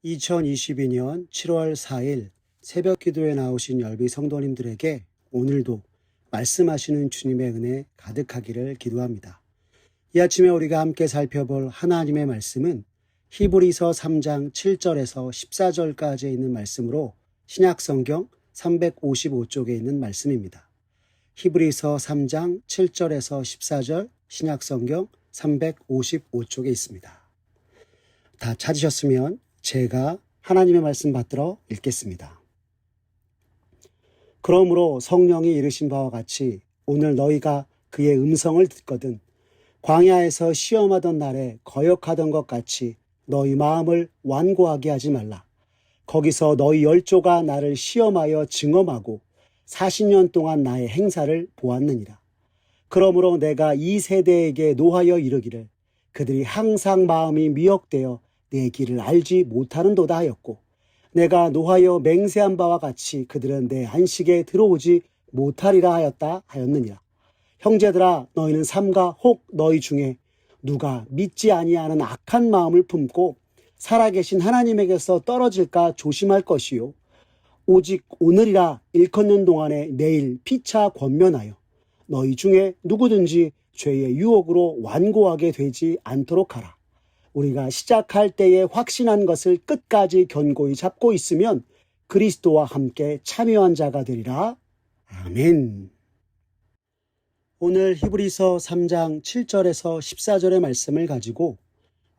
2022년 7월 4일 새벽 기도에 나오신 열비 성도님들에게 오늘도 말씀하시는 주님의 은혜 가득하기를 기도합니다. 이 아침에 우리가 함께 살펴볼 하나님의 말씀은 히브리서 3장 7절에서 14절까지 있는 말씀으로 신약성경 355쪽에 있는 말씀입니다. 히브리서 3장 7절에서 14절 신약성경 355쪽에 있습니다. 다 찾으셨으면 제가 하나님의 말씀 받들어 읽겠습니다. 그러므로 성령이 이르신 바와 같이 오늘 너희가 그의 음성을 듣거든 광야에서 시험하던 날에 거역하던 것 같이 너희 마음을 완고하게 하지 말라. 거기서 너희 열조가 나를 시험하여 증언하고 40년 동안 나의 행사를 보았느니라. 그러므로 내가 이 세대에게 노하여 이르기를 그들이 항상 마음이 미혹되어 내 길을 알지 못하는도다 하였고 내가 노하여 맹세한 바와 같이 그들은 내 안식에 들어오지 못하리라 하였느니라. 형제들아 너희는 삼가 혹 너희 중에 누가 믿지 아니하는 악한 마음을 품고 살아계신 하나님에게서 떨어질까 조심할 것이요 오직 오늘이라 일컫는 동안에 내일 피차 권면하여 너희 중에 누구든지 죄의 유혹으로 완고하게 되지 않도록 하라. 우리가 시작할 때에 확신한 것을 끝까지 견고히 잡고 있으면 그리스도와 함께 참여한 자가 되리라. 아멘. 오늘 히브리서 3장 7절에서 14절의 말씀을 가지고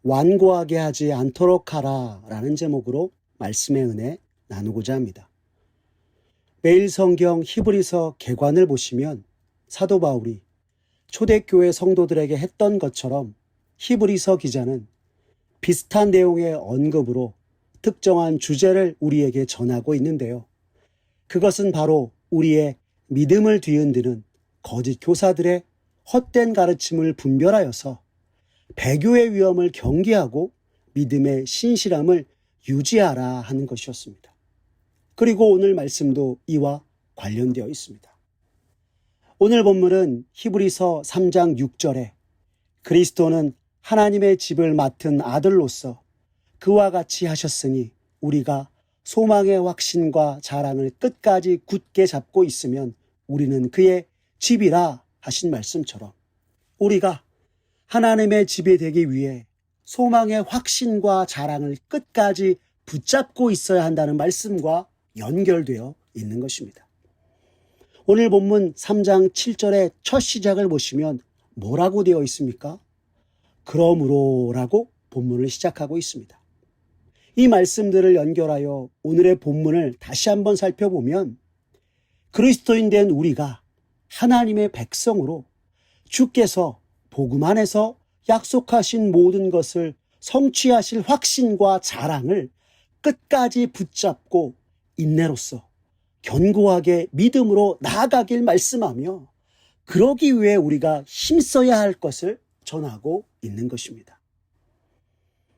완고하게 하지 않도록 하라 라는 제목으로 말씀의 은혜 나누고자 합니다. 매일 성경 히브리서 개관을 보시면 사도 바울이 초대교회 성도들에게 했던 것처럼 히브리서 기자는 비슷한 내용의 언급으로 특정한 주제를 우리에게 전하고 있는데요. 그것은 바로 우리의 믿음을 뒤흔드는 거짓 교사들의 헛된 가르침을 분별하여서 배교의 위험을 경계하고 믿음의 신실함을 유지하라 하는 것이었습니다. 그리고 오늘 말씀도 이와 관련되어 있습니다. 오늘 본문은 히브리서 3장 6절에 그리스도는 하나님의 집을 맡은 아들로서 그와 같이 하셨으니 우리가 소망의 확신과 자랑을 끝까지 굳게 잡고 있으면 우리는 그의 집이라 하신 말씀처럼 우리가 하나님의 집이 되기 위해 소망의 확신과 자랑을 끝까지 붙잡고 있어야 한다는 말씀과 연결되어 있는 것입니다. 오늘 본문 3장 7절의 첫 시작을 보시면 뭐라고 되어 있습니까? 그러므로라고 본문을 시작하고 있습니다. 이 말씀들을 연결하여 오늘의 본문을 다시 한번 살펴보면 그리스도인 된 우리가 하나님의 백성으로 주께서 복음 안에서 약속하신 모든 것을 성취하실 확신과 자랑을 끝까지 붙잡고 인내로써 견고하게 믿음으로 나아가길 말씀하며 그러기 위해 우리가 힘써야 할 것을 전하고 있는 것입니다.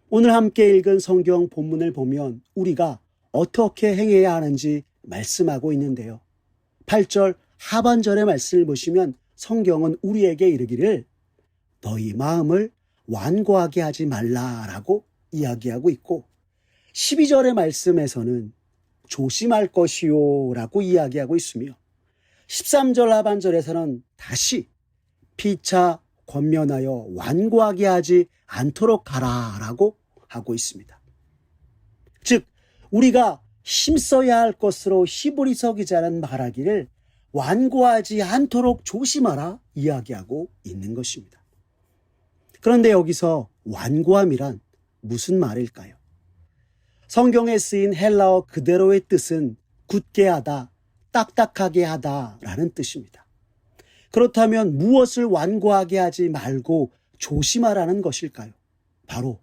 오늘 함께 읽은 성경 본문을 보면 우리가 어떻게 행해야 하는지 말씀하고 있는데요. 8절 하반절의 말씀을 보시면 성경은 우리에게 이르기를 너희 마음을 완고하게 하지 말라라고 이야기하고 있고 12절의 말씀에서는 조심할 것이요 라고 이야기하고 있으며 13절 하반절에서는 다시 피차 권면하여 완고하게 하지 않도록 하라라고 하고 있습니다. 즉 우리가 힘써야 할 것으로 히브리서 기자는 말하기를 완고하지 않도록 조심하라 이야기하고 있는 것입니다. 그런데 여기서 완고함이란 무슨 말일까요? 성경에 쓰인 헬라어 그대로의 뜻은 굳게 하다, 딱딱하게 하다라는 뜻입니다. 그렇다면 무엇을 완고하게 하지 말고 조심하라는 것일까요? 바로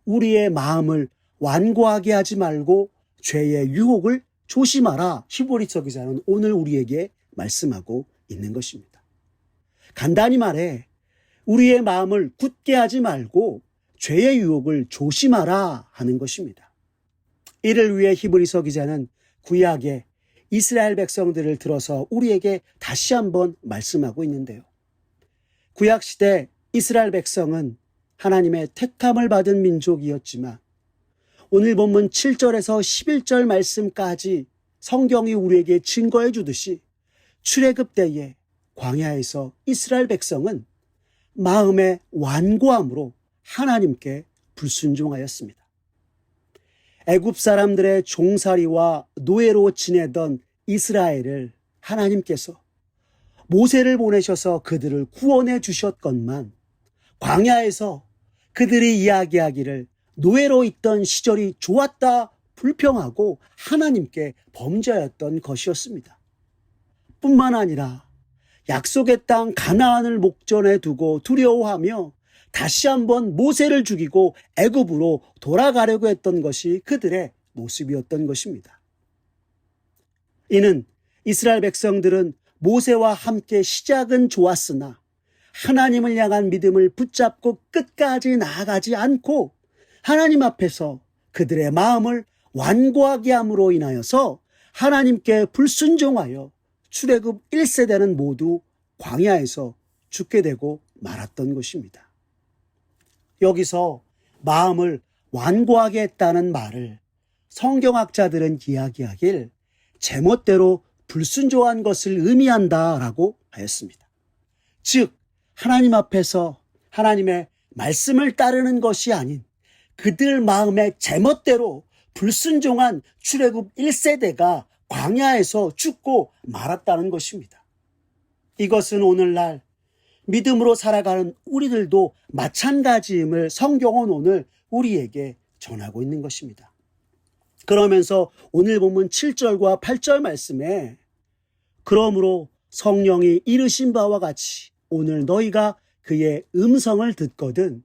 우리의 마음을 완고하게 하지 말고 죄의 유혹을 조심하라 히브리서 기자는 오늘 우리에게 말씀하고 있는 것입니다. 간단히 말해 우리의 마음을 굳게 하지 말고 죄의 유혹을 조심하라 하는 것입니다. 이를 위해 히브리서 기자는 구약의 이스라엘 백성들을 들어서 우리에게 다시 한번 말씀하고 있는데요. 구약시대 이스라엘 백성은 하나님의 택함을 받은 민족이었지만 오늘 본문 7절에서 11절 말씀까지 성경이 우리에게 증거해 주듯이 출애굽 때에 광야에서 이스라엘 백성은 마음의 완고함으로 하나님께 불순종하였습니다. 애굽 사람들의 종살이와 노예로 지내던 이스라엘을 하나님께서 모세를 보내셔서 그들을 구원해 주셨건만 광야에서 그들이 이야기하기를 노예로 있던 시절이 좋았다 불평하고 하나님께 범죄하였던 것이었습니다. 뿐만 아니라 약속의 땅 가나안을 목전에 두고 두려워하며 다시 한번 모세를 죽이고 애굽으로 돌아가려고 했던 것이 그들의 모습이었던 것입니다. 이는 이스라엘 백성들은 모세와 함께 시작은 좋았으나 하나님을 향한 믿음을 붙잡고 끝까지 나아가지 않고 하나님 앞에서 그들의 마음을 완고하게 함으로 인하여서 하나님께 불순종하여 출애굽 1세대는 모두 광야에서 죽게 되고 말았던 것입니다. 여기서 마음을 완고하게 했다는 말을 성경학자들은 이야기하길 제멋대로 불순종한 것을 의미한다라고 하였습니다. 즉 하나님 앞에서 하나님의 말씀을 따르는 것이 아닌 그들 마음의 제멋대로 불순종한 출애굽 1세대가 광야에서 죽고 말았다는 것입니다. 이것은 오늘날 믿음으로 살아가는 우리들도 마찬가지임을 성경은 오늘 우리에게 전하고 있는 것입니다. 그러면서 오늘 본문 7절과 8절 말씀에 그러므로 성령이 이르신 바와 같이 오늘 너희가 그의 음성을 듣거든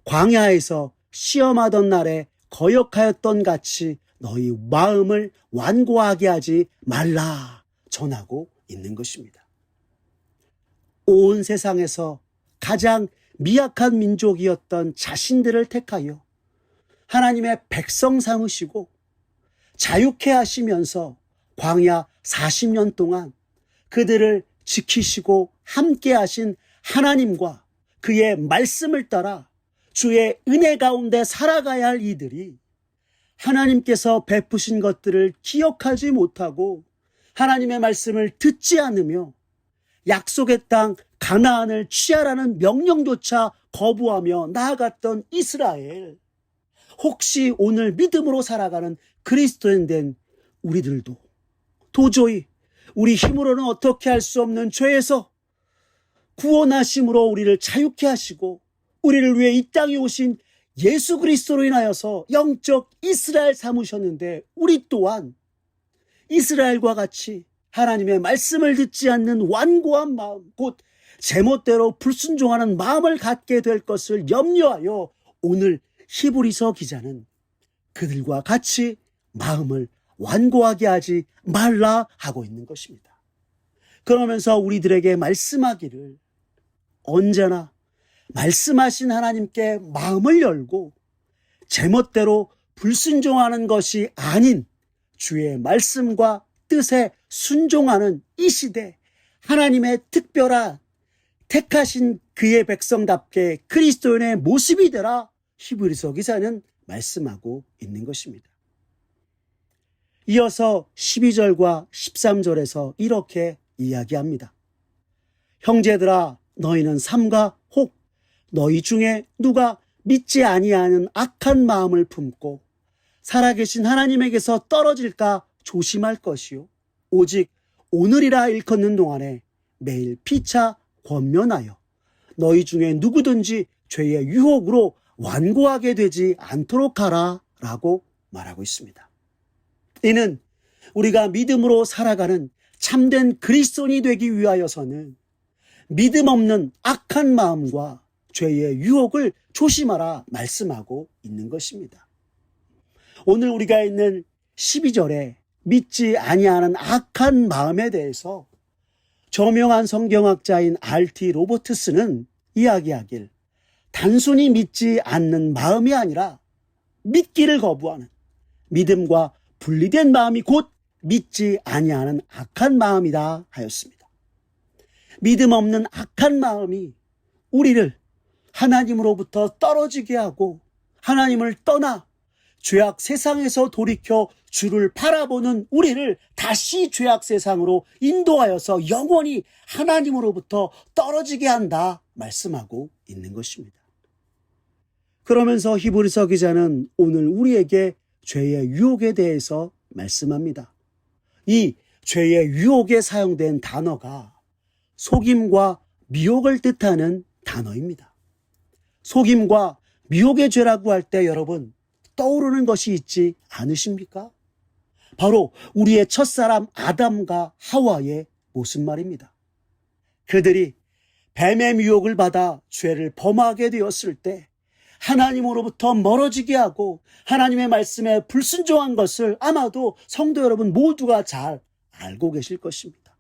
광야에서 시험하던 날에 거역하였던 같이 너희 마음을 완고하게 하지 말라 전하고 있는 것입니다. 온 세상에서 가장 미약한 민족이었던 자신들을 택하여 하나님의 백성 삼으시고 자유케 하시면서 광야 40년 동안 그들을 지키시고 함께 하신 하나님과 그의 말씀을 따라 주의 은혜 가운데 살아가야 할 이들이 하나님께서 베푸신 것들을 기억하지 못하고 하나님의 말씀을 듣지 않으며 약속의 땅 가나안을 취하라는 명령조차 거부하며 나아갔던 이스라엘, 혹시 오늘 믿음으로 살아가는 그리스도인 된 우리들도 도저히 우리 힘으로는 어떻게 할 수 없는 죄에서 구원하심으로 우리를 자유케 하시고 우리를 위해 이 땅에 오신 예수 그리스도로 인하여서 영적 이스라엘 삼으셨는데 우리 또한 이스라엘과 같이 하나님의 말씀을 듣지 않는 완고한 마음, 곧 제멋대로 불순종하는 마음을 갖게 될 것을 염려하여 오늘 히브리서 기자는 그들과 같이 마음을 완고하게 하지 말라 하고 있는 것입니다. 그러면서 우리들에게 말씀하기를 언제나 말씀하신 하나님께 마음을 열고 제멋대로 불순종하는 것이 아닌 주의 말씀과 뜻에 순종하는 이 시대 하나님의 특별한 택하신 그의 백성답게 그리스도인의 모습이 되라 히브리서 기사는 말씀하고 있는 것입니다. 이어서 12절과 13절에서 이렇게 이야기합니다. 형제들아 너희는 삼가 혹 너희 중에 누가 믿지 아니하는 악한 마음을 품고 살아계신 하나님에게서 떨어질까 조심할 것이요 오직 오늘이라 일컫는 동안에 매일 피차 권면하여 너희 중에 누구든지 죄의 유혹으로 완고하게 되지 않도록 하라 라고 말하고 있습니다. 이는 우리가 믿음으로 살아가는 참된 그리스도인이 되기 위하여서는 믿음 없는 악한 마음과 죄의 유혹을 조심하라 말씀하고 있는 것입니다. 오늘 우리가 있는 12절에 믿지 아니하는 악한 마음에 대해서 저명한 성경학자인 R.T. 로버트스는 이야기하길 단순히 믿지 않는 마음이 아니라 믿기를 거부하는 믿음과 분리된 마음이 곧 믿지 아니하는 악한 마음이다 하였습니다. 믿음 없는 악한 마음이 우리를 하나님으로부터 떨어지게 하고 하나님을 떠나 죄악 세상에서 돌이켜 주를 바라보는 우리를 다시 죄악 세상으로 인도하여서 영원히 하나님으로부터 떨어지게 한다 말씀하고 있는 것입니다. 그러면서 히브리서 기자는 오늘 우리에게 죄의 유혹에 대해서 말씀합니다. 이 죄의 유혹에 사용된 단어가 속임과 미혹을 뜻하는 단어입니다. 속임과 미혹의 죄라고 할 때 여러분 떠오르는 것이 있지 않으십니까? 바로 우리의 첫사람 아담과 하와의 모습 말입니다. 그들이 뱀의 미혹을 받아 죄를 범하게 되었을 때 하나님으로부터 멀어지게 하고 하나님의 말씀에 불순종한 것을 아마도 성도 여러분 모두가 잘 알고 계실 것입니다.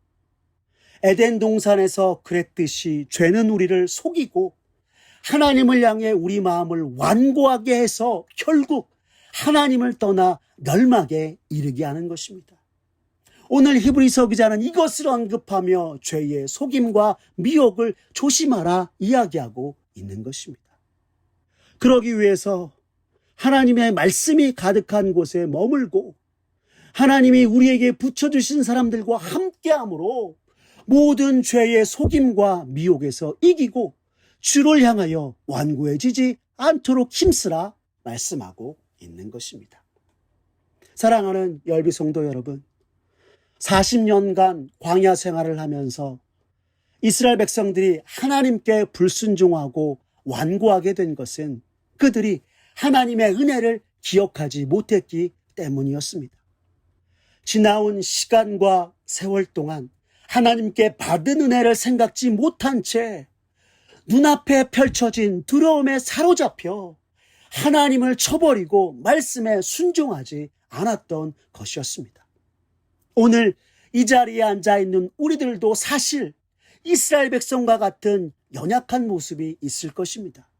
에덴 동산에서 그랬듯이 죄는 우리를 속이고 하나님을 향해 우리 마음을 완고하게 해서 결국 하나님을 떠나 멸망에 이르게 하는 것입니다. 오늘 히브리서 기자는 이것을 언급하며 죄의 속임과 미혹을 조심하라 이야기하고 있는 것입니다. 그러기 위해서 하나님의 말씀이 가득한 곳에 머물고 하나님이 우리에게 붙여주신 사람들과 함께함으로 모든 죄의 속임과 미혹에서 이기고 주를 향하여 완고해지지 않도록 힘쓰라 말씀하고 있는 것입니다. 사랑하는 열비 성도 여러분, 40년간 광야 생활을 하면서 이스라엘 백성들이 하나님께 불순종하고 완고하게 된 것은 그들이 하나님의 은혜를 기억하지 못했기 때문이었습니다. 지나온 시간과 세월 동안 하나님께 받은 은혜를 생각지 못한 채 눈앞에 펼쳐진 두려움에 사로잡혀 하나님을 쳐버리고 말씀에 순종하지 않았던 것이었습니다. 오늘 이 자리에 앉아있는 우리들도 사실 이스라엘 백성과 같은 연약한 모습이 있을 것입니다.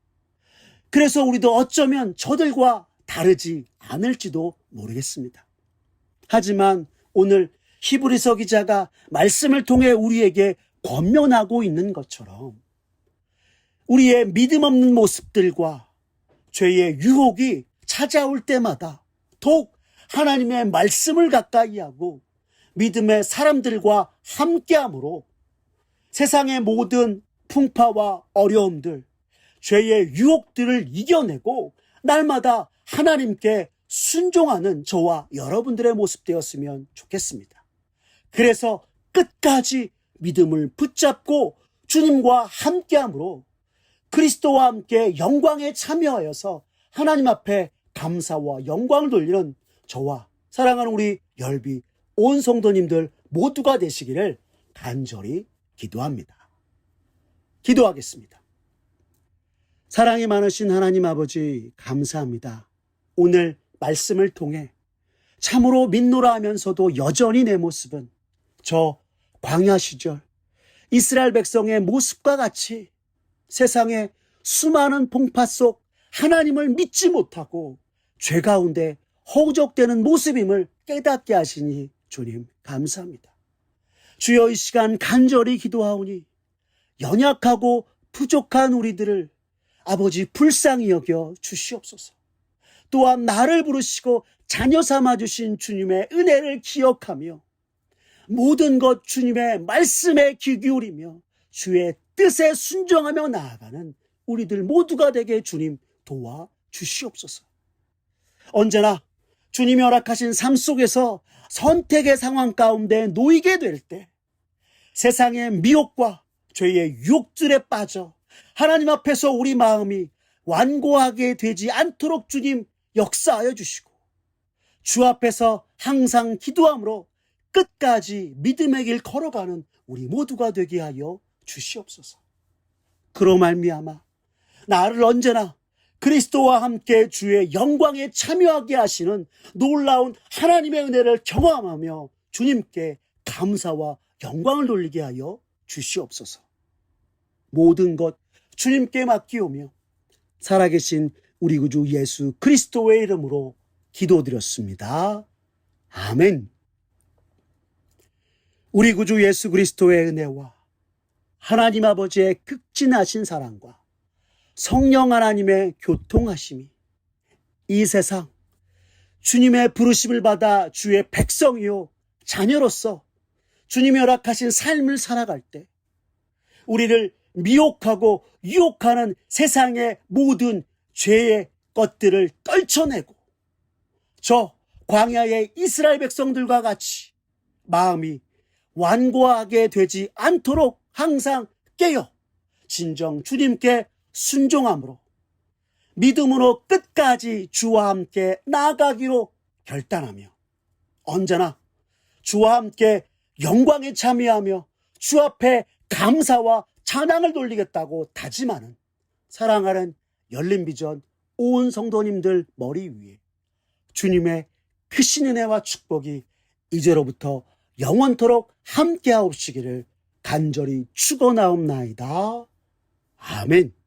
그래서 우리도 어쩌면 저들과 다르지 않을지도 모르겠습니다. 하지만 오늘 히브리서 기자가 말씀을 통해 우리에게 권면하고 있는 것처럼 우리의 믿음 없는 모습들과 죄의 유혹이 찾아올 때마다 더욱 하나님의 말씀을 가까이 하고 믿음의 사람들과 함께함으로 세상의 모든 풍파와 어려움들, 죄의 유혹들을 이겨내고 날마다 하나님께 순종하는 저와 여러분들의 모습 되었으면 좋겠습니다. 그래서 끝까지 믿음을 붙잡고 주님과 함께함으로 그리스도와 함께 영광에 참여하여서 하나님 앞에 감사와 영광을 돌리는 저와 사랑하는 우리 열비 온 성도님들 모두가 되시기를 간절히 기도합니다. 기도하겠습니다. 사랑이 많으신 하나님 아버지 감사합니다. 오늘 말씀을 통해 참으로 믿노라 하면서도 여전히 내 모습은 저 광야 시절 이스라엘 백성의 모습과 같이 세상의 수많은 풍파 속 하나님을 믿지 못하고 죄 가운데 허우적대는 모습임을 깨닫게 하시니 주님 감사합니다. 주여 이 시간 간절히 기도하오니 연약하고 부족한 우리들을 아버지 불쌍히 여겨 주시옵소서. 또한 나를 부르시고 자녀 삼아주신 주님의 은혜를 기억하며 모든 것 주님의 말씀에 귀 기울이며 주의 뜻에 순종하며 나아가는 우리들 모두가 되게 주님 도와 주시옵소서. 언제나 주님이 허락하신 삶 속에서 선택의 상황 가운데 놓이게 될 때 세상의 미혹과 죄의 유혹들에 빠져 하나님 앞에서 우리 마음이 완고하게 되지 않도록 주님 역사하여 주시고 주 앞에서 항상 기도함으로 끝까지 믿음의 길 걸어가는 우리 모두가 되게 하여 주시옵소서. 그로 말미암아 나를 언제나 그리스도와 함께 주의 영광에 참여하게 하시는 놀라운 하나님의 은혜를 경험하며 주님께 감사와 영광을 돌리게 하여 주시옵소서. 모든 것 주님께 맡기오며 살아계신 우리 구주 예수 그리스도의 이름으로 기도드렸습니다. 아멘. 우리 구주 예수 그리스도의 은혜와 하나님 아버지의 극진하신 사랑과 성령 하나님의 교통하심이 이 세상 주님의 부르심을 받아 주의 백성이요 자녀로서 주님이 허락하신 삶을 살아갈 때 우리를 미혹하고 유혹하는 세상의 모든 죄의 것들을 떨쳐내고 저 광야의 이스라엘 백성들과 같이 마음이 완고하게 되지 않도록 항상 깨어 진정 주님께 순종함으로 믿음으로 끝까지 주와 함께 나아가기로 결단하며 언제나 주와 함께 영광에 참여하며 주 앞에 감사와 찬양을 돌리겠다고 다짐하는 사랑하는 열린비전 온 성도님들 머리 위에 주님의 크신 은혜와 축복이 이제로부터 영원토록 함께하옵시기를 간절히 축원하옵나이다. 아멘.